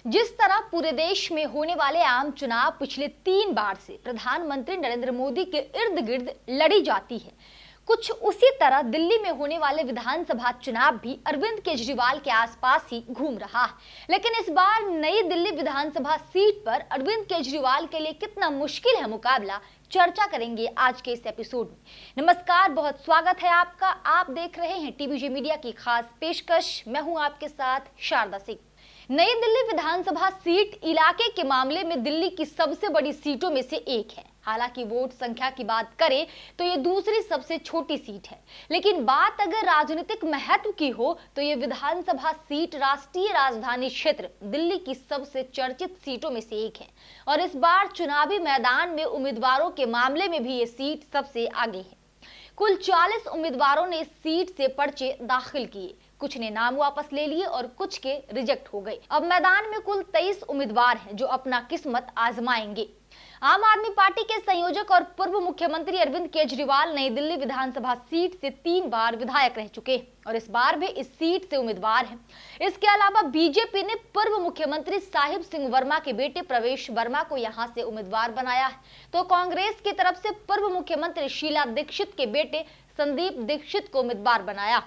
जिस तरह पूरे देश में होने वाले आम चुनाव पिछले 3 बार से प्रधानमंत्री नरेंद्र मोदी के इर्द गिर्द लड़ी जाती है, कुछ उसी तरह दिल्ली में होने वाले विधानसभा चुनाव भी अरविंद केजरीवाल के आसपास ही घूम रहा है। लेकिन इस बार नई दिल्ली विधानसभा सीट पर अरविंद केजरीवाल के लिए कितना मुश्किल है मुकाबला, चर्चा करेंगे आज के इस एपिसोड में। नमस्कार, बहुत स्वागत है आपका। आप देख रहे हैं टीवीजे मीडिया की खास पेशकश। मैं हूं आपके साथ शारदा सिंह। नई दिल्ली विधानसभा सीट इलाके के मामले में दिल्ली की सबसे बड़ी सीटों में से एक है। हालांकि वोट संख्या की बात करें तो ये दूसरी सबसे छोटी सीट है, लेकिन बात अगर राजनीतिक महत्व की हो तो ये विधानसभा सीट राष्ट्रीय राजधानी क्षेत्र दिल्ली की सबसे चर्चित सीटों में से एक है और इस बार चुनावी मैदान में उम्मीदवारों के मामले में भी ये सीट सबसे आगे है। कुल 40 उम्मीदवारों ने इस सीट से पर्चे दाखिल किए, कुछ ने नाम वापस ले लिए और कुछ के रिजेक्ट हो गए। अब मैदान में कुल 23 उम्मीदवार हैं जो अपना किस्मत आजमाएंगे। आम आदमी पार्टी के संयोजक और पूर्व मुख्यमंत्री अरविंद केजरीवाल नई दिल्ली विधानसभा सीट से 3 बार विधायक रह चुके और इस बार भी इस सीट से उम्मीदवार हैं। इसके अलावा बीजेपी ने पूर्व मुख्यमंत्री साहिब सिंह वर्मा के बेटे प्रवेश वर्मा को यहां से उम्मीदवार बनाया है, तो कांग्रेस की तरफ से पूर्व मुख्यमंत्री शीला दीक्षित के बेटे संदीप दीक्षित को उम्मीदवार बनाया।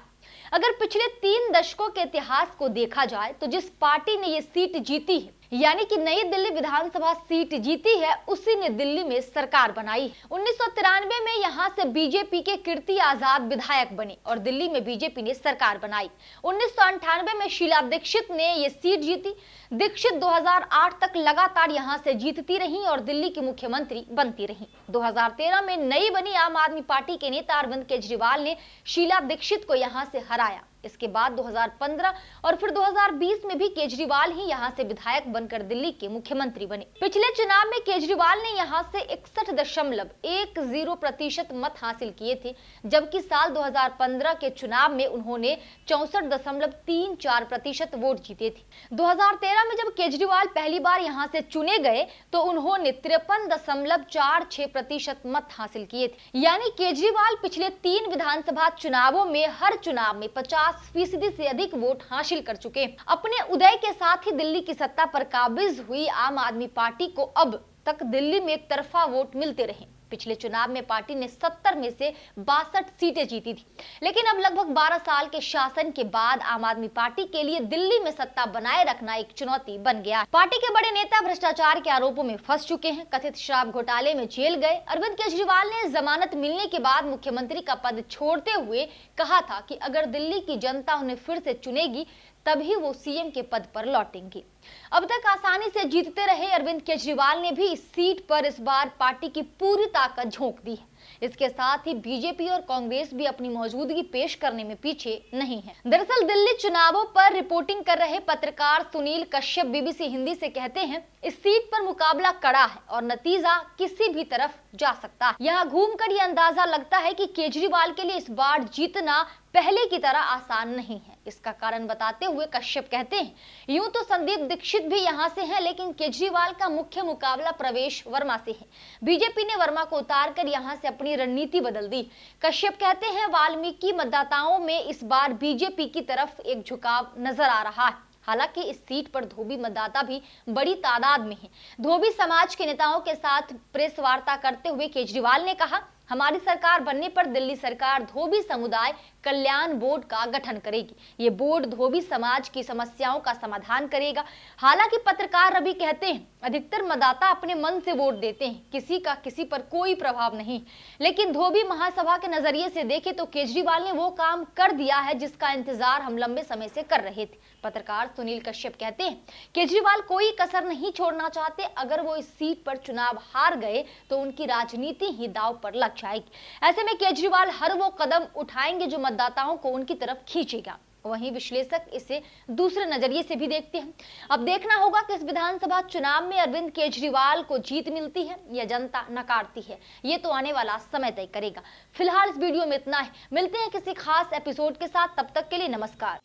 अगर पिछले 3 दशकों के इतिहास को देखा जाए तो जिस पार्टी ने ये सीट जीती है, यानी कि नई दिल्ली विधानसभा सीट जीती है, उसी ने दिल्ली में सरकार बनाई है। 1993 में यहां से बीजेपी के कीर्ति आजाद विधायक बने और दिल्ली में बीजेपी ने सरकार बनाई। 1998 में शीला दीक्षित ने ये सीट जीती। दीक्षित 2008 तक लगातार यहां से जीतती रही और दिल्ली की मुख्यमंत्री बनती रही। 2013 में नई बनी आम आदमी पार्टी के नेता अरविंद केजरीवाल ने शीला दीक्षित को यहां से हराया। इसके बाद 2015 और फिर 2020 में भी केजरीवाल ही यहां से विधायक बनकर दिल्ली के मुख्यमंत्री बने। पिछले चुनाव में केजरीवाल ने यहां से 61.10% मत हासिल किए थे, जबकि साल 2015 के चुनाव में उन्होंने 64.34% वोट जीते थे। 2013 में जब केजरीवाल पहली बार यहां से चुने गए तो उन्होंने 53.46% मत हासिल किए थे। यानी केजरीवाल पिछले 3 विधानसभा चुनावों में हर चुनाव में 50% से अधिक वोट हासिल कर चुके। अपने उदय के साथ ही दिल्ली की सत्ता पर काबिज हुई आम आदमी पार्टी को अब तक दिल्ली में एक तरफा वोट मिलते रहे। पिछले चुनाव में पार्टी ने 70 में से 62 सीटें जीती थी, लेकिन अब लगभग 12 साल के शासन के बाद आम आदमी पार्टी के लिए दिल्ली में सत्ता बनाए रखना एक चुनौती बन गया। पार्टी के बड़े नेता भ्रष्टाचार के आरोपों में फंस चुके हैं, कथित शराब घोटाले में जेल गए। अरविंद केजरीवाल ने जमानत मिलने के बाद मुख्यमंत्री का पद छोड़ते हुए कहा था कि अगर दिल्ली की जनता उन्हें फिर से चुनेगी तभी वो सीएम के पद पर लौटेंगे। अब तक आसानी से जीतते रहे अरविंद केजरीवाल ने भी इस सीट पर इस बार पार्टी की पूरी ताकत झोंक दी है। इसके साथ ही बीजेपी और कांग्रेस भी अपनी मौजूदगी पेश करने में पीछे नहीं है। दरअसल दिल्ली चुनावों पर रिपोर्टिंग कर रहे पत्रकार सुनील कश्यप बीबीसी हिंदी से कहते हैं, इस सीट पर मुकाबला कड़ा है और नतीजा किसी भी तरफ जा सकता है। यहाँ घूमकर यह अंदाजा लगता है कि केजरीवाल के लिए इस बार जीतना पहले की तरह आसान नहीं है। इसका कारण बताते हुए कश्यप कहते हैं, यूं तो संदीप दीक्षित भी यहां से हैं, लेकिन केजरीवाल का मुख्य मुकाबला प्रवेश वर्मा से है। बीजेपी ने वर्मा को उतारकर यहां से अपनी रणनीति बदल दी। कश्यप कहते हैं, वाल्मीकि मतदाताओं में इस बार बीजेपी की तरफ एक झुकाव नजर आ रहा है। हालांकि इस सीट पर धोबी मतदाता भी बड़ी तादाद में हैं। धोबी समाज के नेताओं के साथ प्रेस वार्ता करते हुए केजरीवाल ने कहा, हमारी सरकार बनने पर दिल्ली सरकार धोबी समुदाय कल्याण बोर्ड का गठन करेगी। ये बोर्ड धोबी समाज की समस्याओं का समाधान करेगा। हालांकि पत्रकार रवि कहते हैं, अधिकतर मतदाता अपने मन से वोट देते हैं, किसी का किसी पर कोई प्रभाव नहीं। लेकिन धोबी महासभा के नजरिए से देखें तो केजरीवाल ने वो काम कर दिया है जिसका इंतजार हम लंबे समय से कर रहे थे। पत्रकार सुनील कश्यप कहते हैं, केजरीवाल कोई कसर नहीं छोड़ना चाहते। अगर वो इस सीट पर चुनाव हार गए तो उनकी राजनीति ही दांव पर लग जाएगी। ऐसे में केजरीवाल हर वो कदम उठाएंगे जो मतदाताओं को उनकी तरफ खींचेगा। वहीं विश्लेषक इसे दूसरे नजरिए से भी देखते हैं। अब देखना होगा कि इस विधानसभा चुनाव में अरविंद केजरीवाल को जीत मिलती है या जनता नकारती है, ये तो आने वाला समय तय करेगा। फिलहाल इस वीडियो में इतना ही। मिलते हैं किसी खास एपिसोड के साथ, तब तक के लिए नमस्कार।